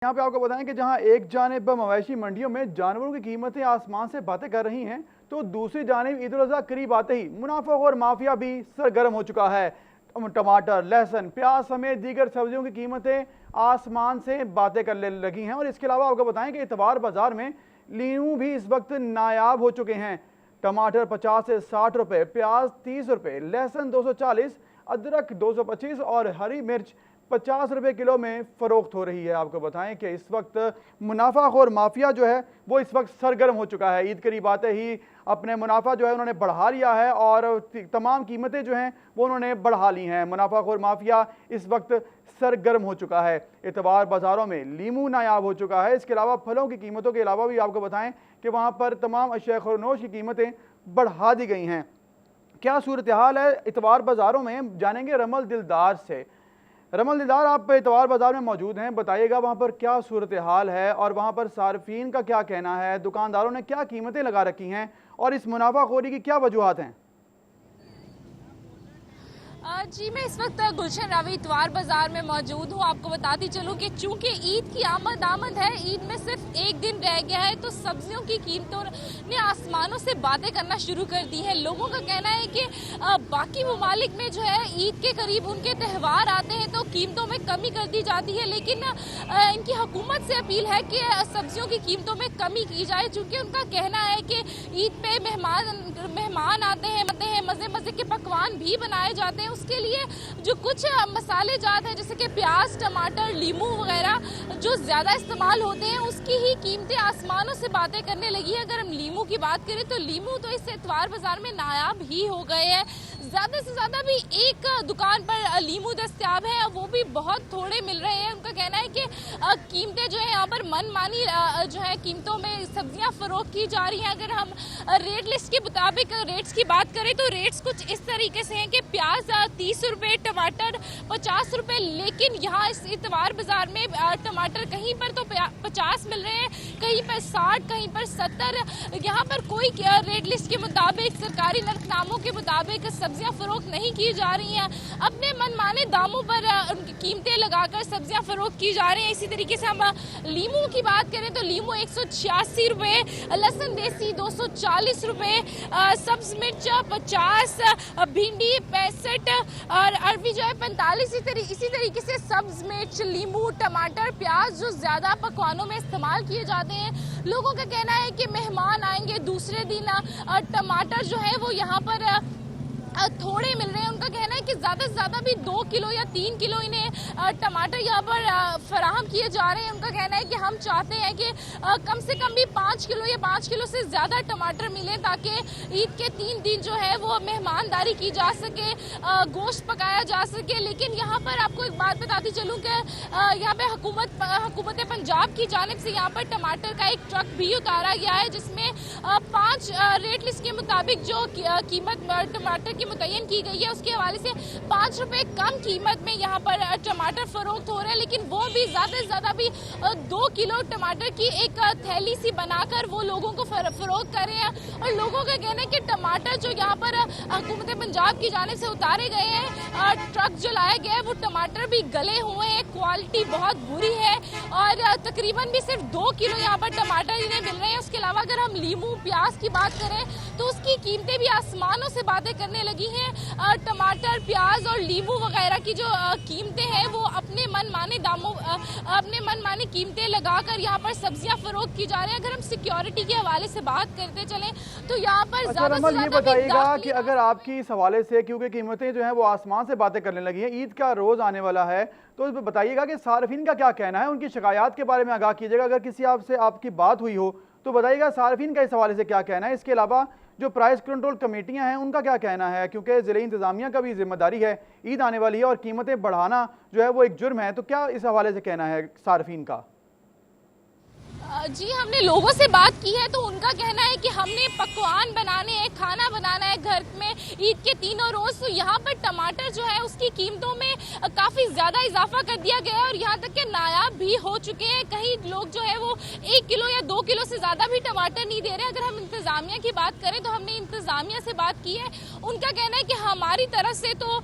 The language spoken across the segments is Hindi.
यहाँ पे आपको बताएं कि जहाँ एक जानिब मवेशी मंडियों में जानवरों की कीमतें आसमान से बातें कर रही हैं, तो दूसरी जानिब ईद उल अज़हा करीब आते ही मुनाफाखोर माफिया भी सरगर्म हो चुका है। टमाटर, लहसुन, प्याज समेत दीगर सब्जियों की कीमतें आसमान से बातें करने लगी हैं। और इसके अलावा आपको बताएं कि इतवार बाजार में लीमू भी इस वक्त नायाब हो चुके हैं। टमाटर 50 से 60 रुपए, प्याज 30 रुपए, लहसुन 240, अदरक 225 और हरी मिर्च 50 रुपए किलो में फरोख्त हो रही है। आपको बताएं कि इस वक्त मुनाफाखोर माफिया जो है वो इस वक्त सरगर्म हो चुका है। ईद करीब आते ही अपने मुनाफा जो है उन्होंने बढ़ा लिया है और तमाम कीमतें जो हैं वो उन्होंने बढ़ा ली हैं। मुनाफाखोर माफिया इस वक्त सरगर्म हो चुका है। इतवार बाजारों में लीमू नायाब हो चुका है। इसके अलावा फलों की कीमतों के अलावा भी आपको बताएं कि वहाँ पर तमाम अशिया खुरनोश की कीमतें बढ़ा दी गई हैं। क्या सूरत हाल है इतवार बाजारों में, जानेंगे रमल दिलदार से। रमल दिलदार, आप इतवार बाजार में मौजूद हैं, बताइएगा वहाँ पर क्या सूरत हाल है और वहाँ पर सार्फिन का क्या कहना है, दुकानदारों ने क्या कीमतें लगा रखी हैं और इस मुनाफाखोरी की क्या वजूहात हैं? जी, मैं इस वक्त गुलशन रावी इतवार बाजार में मौजूद हूँ। आपको बताती चलूँ कि चूंकि ईद की आमद है, ईद में सिर्फ एक दिन रह गया है, तो सब्जियों की कीमतों ने आसमानों से बातें करना शुरू कर दी है। लोगों का कहना है कि बाकी ममालिक में जो है ईद के करीब उनके त्यौहार आते हैं तो कीमतों में कमी कर दी जाती है, लेकिन इनकी हुकूमत से अपील है कि सब्जियों की कीमतों में कमी की जाए। चूँकि उनका कहना है कि ईद पे मेहमान आते हैं, मज़े मज़े के पकवान भी बनाए जाते हैं। उसके लिए जो कुछ मसाले जात हैं जैसे कि प्याज, टमाटर, लीमू वगैरह जो ज़्यादा इस्तेमाल होते हैं, उसकी ही कीमतें आसमानों से बातें करने लगी है। अगर हम लीमू की बात करें तो लीमू तो इस इतवार बाजार में नायाब ही हो गए हैं। ज़्यादा से ज़्यादा भी एक दुकान पर लीमू दस्तयाब है, वो भी बहुत थोड़े मिल रहे हैं। उनका कहना है कि कीमतें जो है यहाँ पर मनमानी जो है कीमतों में सब्जियाँ फरोख्त की जा रही हैं। अगर हम रेट लिस्ट के मुताबिक रेट्स की बात करें तो रेट्स कुछ इस तरीके से हैं कि प्याज 30 रुपये, टमाटर 50 रुपये, लेकिन यहाँ इस इतवार बाजार में टमाटर कहीं पर तो 50 मिल रहे हैं, कहीं पर 60, कहीं पर 70। यहाँ पर कोई रेट लिस्ट के मुताबिक, सरकारी नरखनामों के मुताबिक सब्जियाँ फरोख्त नहीं की जा रही हैं। अपने मनमाने दामों पर उनकी कीमतें लगाकर सब्जियाँ फरोख्त की जा रही हैं। इसी तरीके से हम लीमू की बात करें तो लीमू 186 रुपये, लहसुन देसी 240 रुपये, सब्ज मिर्च 50, भिंडी 65 और अरबी जो है 45। इसी तरीके से सब्ज मिर्च, लीमू, टमाटर, प्याज जो ज़्यादा पकवानों में इस्तेमाल किए जाते हैं। लोगों का कहना है कि मेहमान आएंगे दूसरे दिन टमाटर जो है वो यहाँ पर थोड़े मिल रहे हैं। उनका कहना है कि ज़्यादा से ज़्यादा भी 2 किलो या 3 किलो इन्हें टमाटर यहाँ पर फराहम किए जा रहे हैं। उनका कहना है कि हम चाहते हैं कि कम से कम भी 5 किलो या 5 किलो से ज़्यादा टमाटर मिले, ताकि ईद के 3 दिन जो है वो मेहमानदारी की जा सके, गोश्त पकाया जा सके। लेकिन यहाँ पर आपको एक बात बताती चलूँ कि यहाँ पर हुकूमत पंजाब की जानिब से यहाँ पर टमाटर का एक ट्रक भी उतारा गया है, जिसमें 5 रेट लिस्ट के मुताबिक जो कीमत टमाटर की मुतय्यन की गई है उसके हवाले से 5 रुपए कम कीमत में यहाँ पर टमाटर फरोख्त हो रहे हैं। लेकिन वो भी ज़्यादा से ज़्यादा भी 2 किलो टमाटर की एक थैली सी बनाकर वो लोगों को फरोख्त कर रहे हैं। और लोगों का कहना है कि टमाटर जो यहाँ पर हुकूमत पंजाब की जानिब से उतारे गए हैं, ट्रक जो लाया गया है, वो टमाटर भी गले हुए हैं, क्वालिटी बहुत बुरी है और तकरीबन भी सिर्फ 2 किलो यहाँ पर टमाटर इन्हें मिल रहे हैं। उसके अलावा अगर हम लीमू, प्याज की बात करें तो उसकी कीमतें भी आसमानों से बातें करने लगी हैं। टमाटर, प्याज और लीमू वगैरह की जो कीमतें हैं वो अपने मनमाने दामों, अपने मनमानी कीमतें लगाकर यहाँ पर सब्जियां फरोख्त की जा रही हैं। अगर हम सिक्योरिटी के हवाले से बात करते चलें तो यहाँ पर ज़्यादा से ज़्यादा, ये बताइएगा कि अगर आपकी इस हवाले से, क्योंकि कीमतें जो हैं वो आसमान से बातें करने लगी हैं, ईद का रोज़ आने वाला है, तो बताइएगा कि सार्फिन का क्या कहना है, उनकी शिकायत के बारे में आगाह कीजिएगा। अगर किसी आपसे आपकी बात हुई हो तो बताइएगा सार्फिन का इस हवाले से क्या कहना है। इसके अलावा जो प्राइस कंट्रोल कमेटियां हैं उनका क्या कहना है, क्योंकि ज़िले इंतज़ामिया का भी जिम्मेदारी है, ईद आने वाली है और कीमतें बढ़ाना जो है वो एक जुर्म है, तो क्या इस हवाले से कहना है सार्फिन का? जी, हमने लोगों से बात की है तो उनका कहना है कि हमने पकवान बनाने हैं, खाना बनाना है घर में ईद के तीनों रोज़, तो यहाँ पर टमाटर जो है उसकी कीमतों में काफी ज्यादा इजाफा कर दिया गया है और यहाँ तक के नायाब भी हो चुके हैं। कई लोग जो है वो 1 किलो या 2 किलो से ज्यादा भी टमाटर नहीं दे रहे। अगर हम इंतजामिया की बात करें तो हमने इंतजामिया से बात की है, उनका कहना है कि हमारी तरफ से तो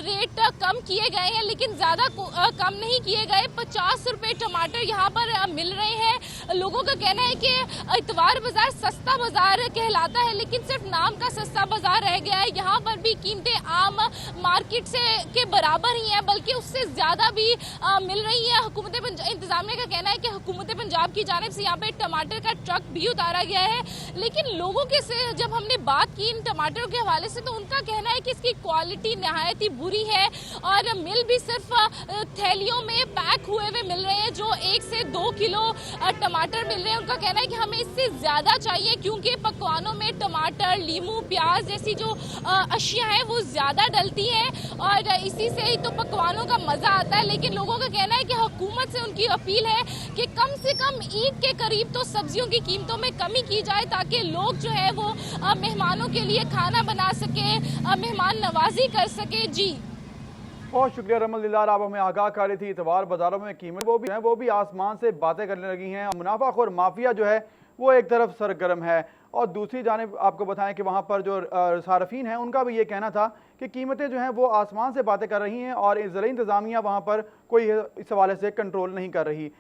रेट कम किए गए हैं लेकिन ज्यादा कम नहीं किए गए। 50 रुपए टमाटर यहाँ पर मिल रहे हैं। लोगों का कहना है कि इतवार बाजार सस्ता बाजार कहलाता है लेकिन सिर्फ नाम का सस्ता बाजार रह गया है। यहाँ पर भी कीमतें आम मार्केट से के बराबर ही हैं बल्कि उससे ज्यादा भी मिल रही है। हुकूमत इंतजामिया का कहना है कि हुकूमत पंजाब की जानिब से यहाँ पे टमाटर का ट्रक भी उतारा गया है, लेकिन लोगों के से जब हमने बात की इन टमाटरों के हवाले से तो उनका कहना है कि इसकी क्वालिटी नहायत ही बुरी है और मिल भी सिर्फ थैलियों में पैक हुए हुए मिल रहे हैं। जो 1 से 2 किलो टमाटर मिल रहे हैं, उनका कहना है कि हमें इससे ज्यादा चाहिए क्योंकि पकवानों में टमाटर, लीमू, प्याज जैसी जो अशिया है वो ज्यादा डलती हैं और इसी से ही तो पकवानों का मजा आता है। लेकिन लोगों का कहना है कि हुकूमत से उनकी अपील है कि कम से कम ईद के करीब तो सब्जियों की कीमतों में कमी की जाए ताकि लोग जो है वो मेहमानों के लिए खाना बना सके, मेहमान नवाजी कर सके। जी बहुत शुक्रिया रमल दिलार, आप हमें आगाह कर रही थी। इतवार बाजारों में कीमत वो भी आसमान से बातें करने लगी हैं। मुनाफाखोर माफिया जो है वो एक तरफ सरगर्म है और दूसरी जानिब आपको बताएं कि वहाँ पर जो सारफीन हैं उनका भी ये कहना था कि कीमतें जो हैं वो आसमान से बातें कर रही हैं और ज़राई इंतज़ामिया वहाँ पर कोई इस हवाले से कंट्रोल नहीं कर रही।